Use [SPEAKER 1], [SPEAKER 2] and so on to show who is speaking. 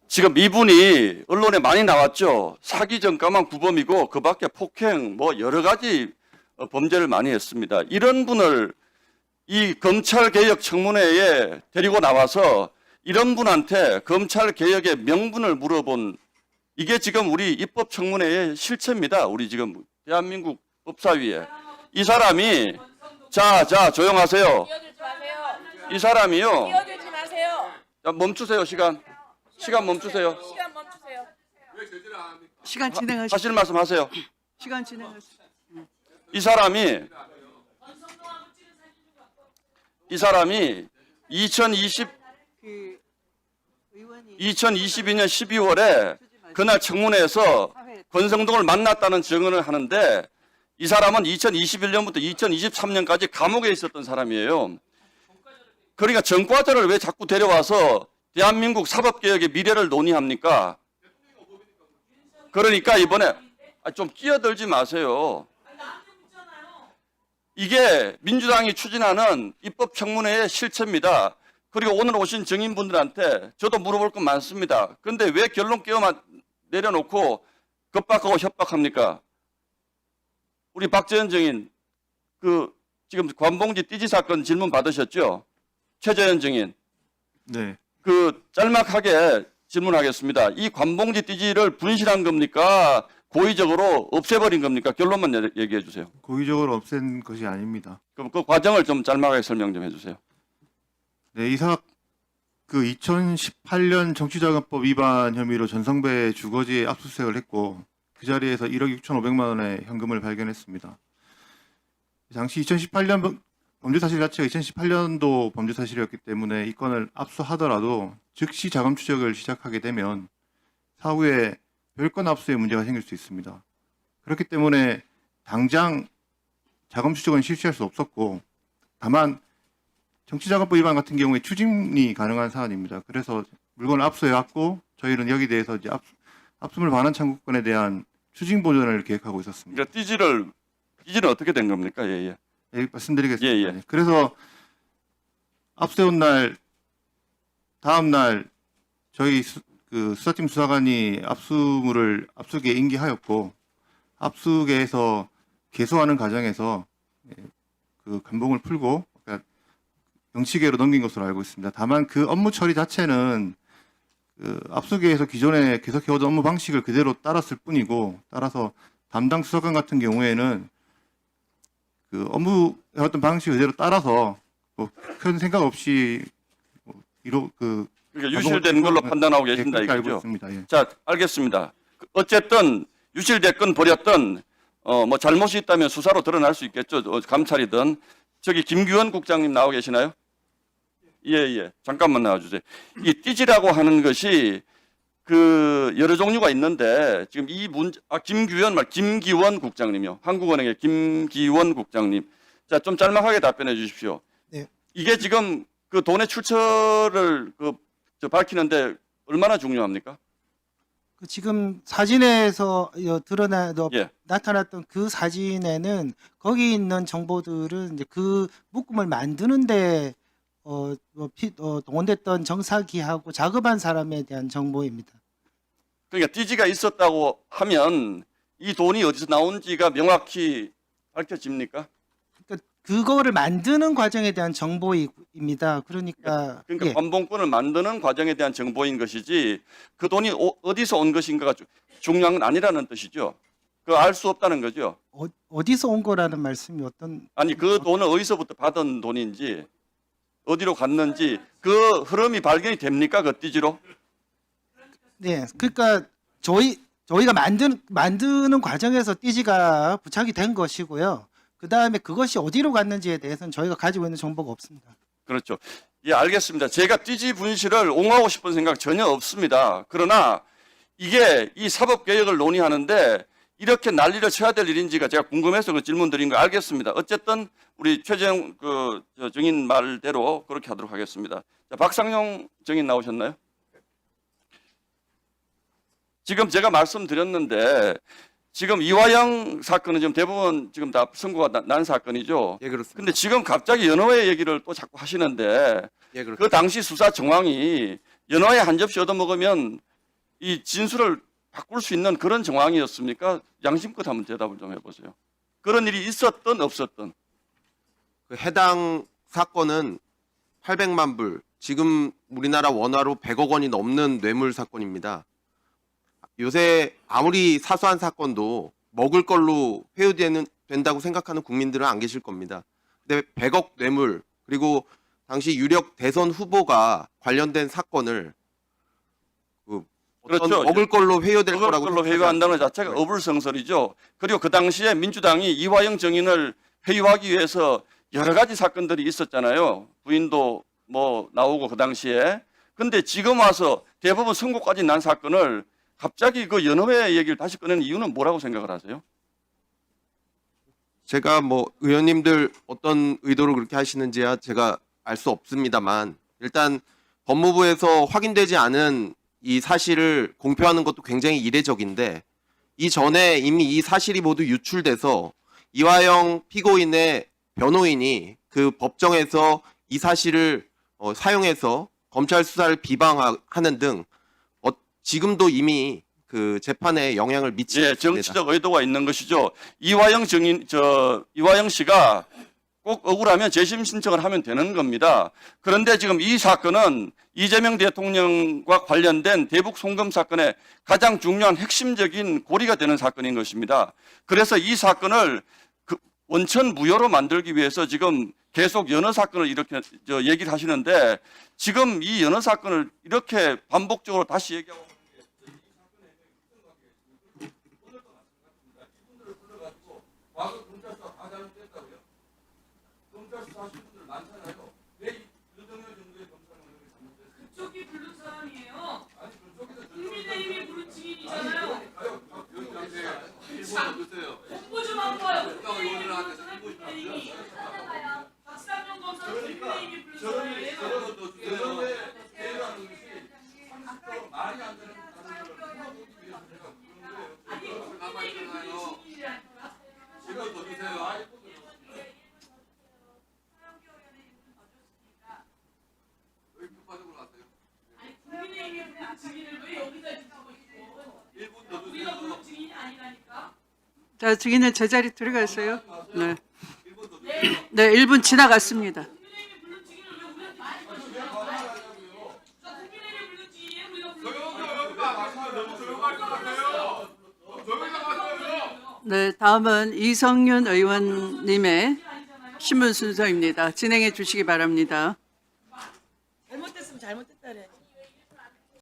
[SPEAKER 1] 지금 이분이 언론에 많이 나왔죠. 사기 전과만 구범이고 그 밖에 폭행 뭐 여러 가지 범죄를 많이 했습니다. 이런 분을 이 검찰개혁 청문회에 데리고 나와서 이런 분한테 검찰개혁의 명분을 물어본 이게 지금 우리 입법청문회의 실체입니다. 우리 지금 대한민국 법사위에. 이 사람이 자 조용하세요.
[SPEAKER 2] 끼어들지 마세요.
[SPEAKER 1] 이 사람이요.
[SPEAKER 2] 끼어들지 마세요.
[SPEAKER 1] 자, 멈추세요. 시간 멈추세요.
[SPEAKER 2] 시간 멈추세요.
[SPEAKER 3] 시간 진행하시.
[SPEAKER 1] 하실 말씀 하세요.
[SPEAKER 3] 시간 진행하시.
[SPEAKER 1] 이 사람이 2020
[SPEAKER 3] 그 의원이
[SPEAKER 1] 2022년 12월에 그날 청문회에서 권성동을 만났다는 증언을 하는데 이 사람은 2021년부터 2023년까지 감옥에 있었던 사람이에요. 그러니까 전과자를 왜 자꾸 데려와서 대한민국 사법개혁의 미래를 논의합니까? 그러니까 이번에 좀 끼어들지 마세요. 이게 민주당이 추진하는 입법청문회의 실체입니다. 그리고 오늘 오신 증인분들한테 저도 물어볼 건 많습니다. 그런데 왜 결론 끼어만 내려놓고 겁박하고 협박합니까? 우리 박재현 증인, 지금 관봉지 띠지 사건 질문 받으셨죠? 최재현 증인.
[SPEAKER 4] 네.
[SPEAKER 1] 짤막하게 질문하겠습니다. 이 관봉지 띠지를 분실한 겁니까? 고의적으로 없애버린 겁니까? 결론만 얘기해 주세요.
[SPEAKER 4] 고의적으로 없앤 것이 아닙니다.
[SPEAKER 1] 그럼 그 과정을 좀 짤막하게 설명 좀 해주세요.
[SPEAKER 4] 네, 이삭 2018년 정치자금법 위반 혐의로 전성배 주거지에 압수수색을 했고 그 자리에서 1억 6,500만 원의 현금을 발견했습니다. 당시 2018년 범죄 사실 자체가 2018년도 범죄 사실이었기 때문에 이 건을 압수하더라도 즉시 자금 추적을 시작하게 되면 사후에 별건 압수에 문제가 생길 수 있습니다. 그렇기 때문에 당장 자금 추적은 실시할 수 없었고 다만 정치자금법 위반 같은 경우에 추징이 가능한 사안입니다. 그래서 물건을 압수해왔고 저희는 여기 대해서 이제 압수물 반환 청구권에 대한 추징 보전을 계획하고 있었습니다.
[SPEAKER 1] 그러니까 띠지는 어떻게 된 겁니까? 예.
[SPEAKER 4] 예, 말씀드리겠습니다.
[SPEAKER 1] 예.
[SPEAKER 4] 그래서 압수해온 날 다음 날 저희 수사팀 수사관이 압수기에 인계하였고 압수기에서 개소하는 과정에서 그 감봉을 풀고 그러니까 영치계로 넘긴 것으로 알고 있습니다. 다만 그 업무 처리 자체는 압수기에서 기존에 계속해오던 업무 방식을 그대로 따랐을 뿐이고 따라서 담당 수사관 같은 경우에는 그 업무 해왔던 방식 그대로 따라서 뭐 큰 생각 없이
[SPEAKER 1] 그러니까 유실된 걸로 판단하고 계신다
[SPEAKER 4] 그렇게 알고
[SPEAKER 1] 이거죠.
[SPEAKER 4] 있습니다. 예.
[SPEAKER 1] 자, 알겠습니다. 어쨌든 유실됐건 버렸든 뭐 잘못이 있다면 수사로 드러날 수 있겠죠. 감찰이든. 저기 김규원 국장님 나와 계시나요? 예. 잠깐만 나와주세요. 이 띠지라고 하는 것이 여러 종류가 있는데 지금 이 문제 김기원 국장님이요. 한국은행의 김기원 국장님. 자, 좀 짤막하게 답변해 주십시오.
[SPEAKER 5] 네.
[SPEAKER 1] 이게 지금 그 돈의 출처를 밝히는데 얼마나 중요합니까?
[SPEAKER 5] 지금 사진에서
[SPEAKER 1] 예.
[SPEAKER 5] 나타났던 그 사진에는 거기 있는 정보들은 이제 그 묶음을 만드는데 동원됐던 정사기하고 작업한 사람에 대한 정보입니다.
[SPEAKER 1] 그러니까 띠지가 있었다고 하면 이 돈이 어디서 나온지가 명확히 밝혀집니까?
[SPEAKER 5] 그러니까 그거를 만드는 과정에 대한 정보입니다. 그러니까 예.
[SPEAKER 1] 관봉권을 만드는 과정에 대한 정보인 것이지 그 돈이 어디서 온 것인가가 중요한 건 아니라는 뜻이죠. 그거 알 수 없다는 거죠.
[SPEAKER 5] 어디서 온 거라는 말씀이 어떤?
[SPEAKER 1] 아니 그 돈은 어디서부터 받은 돈인지 어디로 갔는지 그 흐름이 발견이 됩니까? 그 띠지로?
[SPEAKER 5] 네, 그러니까 저희가 만드는 과정에서 띠지가 부착이 된 것이고요. 그 다음에 그것이 어디로 갔는지에 대해서는 저희가 가지고 있는 정보가 없습니다.
[SPEAKER 1] 그렇죠. 예, 알겠습니다. 제가 띠지 분실을 옹호하고 싶은 생각 전혀 없습니다. 그러나 이게 이 사법개혁을 논의하는데 이렇게 난리를 쳐야 될 일인지가 제가 궁금해서 그 질문 드린 거 알겠습니다. 어쨌든 우리 최재형 증인 말대로 그렇게 하도록 하겠습니다. 자, 박상용 증인 나오셨나요? 지금 제가 말씀드렸는데 지금 이화영 사건은 지금 대부분 지금 다 선고가 난 사건이죠.
[SPEAKER 6] 예, 그렇습니다.
[SPEAKER 1] 근데 지금 갑자기 연호회 얘기를 또 자꾸 하시는데
[SPEAKER 6] 예, 그렇습니다.
[SPEAKER 1] 그 당시 수사 정황이 연호회 한 접시 얻어먹으면 이 진술을 바꿀 수 있는 그런 정황이었습니까? 양심껏 한번 대답을 좀 해보세요. 그런 일이 있었던 없었던.
[SPEAKER 6] 그 해당 사건은 800만 불, 지금 우리나라 원화로 100억 원이 넘는 뇌물 사건입니다. 요새 아무리 사소한 사건도 먹을 걸로 회유된다고 생각하는 국민들은 안 계실 겁니다. 근데 100억 뇌물, 그리고 당시 유력 대선 후보가 관련된 사건을 그 어떤
[SPEAKER 1] 그렇죠.
[SPEAKER 6] 먹을 걸로 회유될
[SPEAKER 1] 그걸
[SPEAKER 6] 거라고
[SPEAKER 1] 걸로
[SPEAKER 6] 생각하지
[SPEAKER 1] 회유한다는 것
[SPEAKER 6] 않습니다.
[SPEAKER 1] 자체가
[SPEAKER 6] 네.
[SPEAKER 1] 어불성설이죠. 그리고 그 당시에 민주당이 이화영 정인을 회유하기 위해서 여러 가지 사건들이 있었잖아요. 부인도 뭐 나오고 그 당시에. 근데 지금 와서 대법원 선고까지 난 사건을 갑자기 그 연호회 얘기를 다시 꺼내는 이유는 뭐라고 생각을 하세요?
[SPEAKER 6] 제가 뭐 의원님들 어떤 의도로 그렇게 하시는지야 제가 알 수 없습니다만, 일단 법무부에서 확인되지 않은 이 사실을 공표하는 것도 굉장히 이례적인데, 이전에 이미 이 사실이 모두 유출돼서 이화영 피고인의 변호인이 그 법정에서 이 사실을 사용해서 검찰 수사를 비방하는 등 지금도 이미 그 재판에 영향을 미치고
[SPEAKER 1] 예,
[SPEAKER 6] 있습니다.
[SPEAKER 1] 정치적 의도가 있는 것이죠. 이화영 씨가 꼭 억울하면 재심 신청을 하면 되는 겁니다. 그런데 지금 이 사건은 이재명 대통령과 관련된 대북 송금 사건의 가장 중요한 핵심적인 고리가 되는 사건인 것입니다. 그래서 이 사건을 원천 무효로 만들기 위해서 지금 계속 연어 사건을 이렇게 얘기를 하시는데, 지금 이 연어 사건을 이렇게 반복적으로 다시 얘기하고 과거 검찰 수사 다 잘못됐다고요? 검찰 수사 하신 분들 많잖아요. 왜 유정열 정도의 검찰은 이렇게 잘못됐어요?
[SPEAKER 2] 그쪽이 부른 사람이에요.
[SPEAKER 1] 아니 그쪽에서
[SPEAKER 2] 국민의힘이 부른 증인이잖아요.
[SPEAKER 1] 가요. 여기 가세요. 일본 드세요.
[SPEAKER 2] 공부 좀 한 거예요. 국민의힘이 부른 사람 국민의힘이. 박상용 검사는 국민의힘이 부른 사람이에요.
[SPEAKER 1] 저것도 주세요. 대회하는 것이 30% 말이 안 되는 단어를 풀어보기 위해서 제가 그런 거예요.
[SPEAKER 2] 아니 국민의힘이 부른 증인이라니까.
[SPEAKER 1] 이것도 주세요. 여기 급하적으로 하세요.
[SPEAKER 2] 아니 국민의힘이 부른 증인을 왜 여기다 주고 있고?
[SPEAKER 1] 1분 더
[SPEAKER 2] 우리가
[SPEAKER 1] 주세요.
[SPEAKER 2] 부른 증인이 아니라니까.
[SPEAKER 3] 자, 증인은 제자리 들어가세요. 네.
[SPEAKER 1] 1분 더 주세요.
[SPEAKER 3] 네, 1분 지나갔습니다.
[SPEAKER 2] 국민의힘이 부른 증인을 왜 우리한테 많이 주세요? 국민의힘이 부른 증인이에요. 우리가 부른
[SPEAKER 3] 네, 다음은 이성윤 의원님의 신문 순서입니다. 진행해 주시기 바랍니다.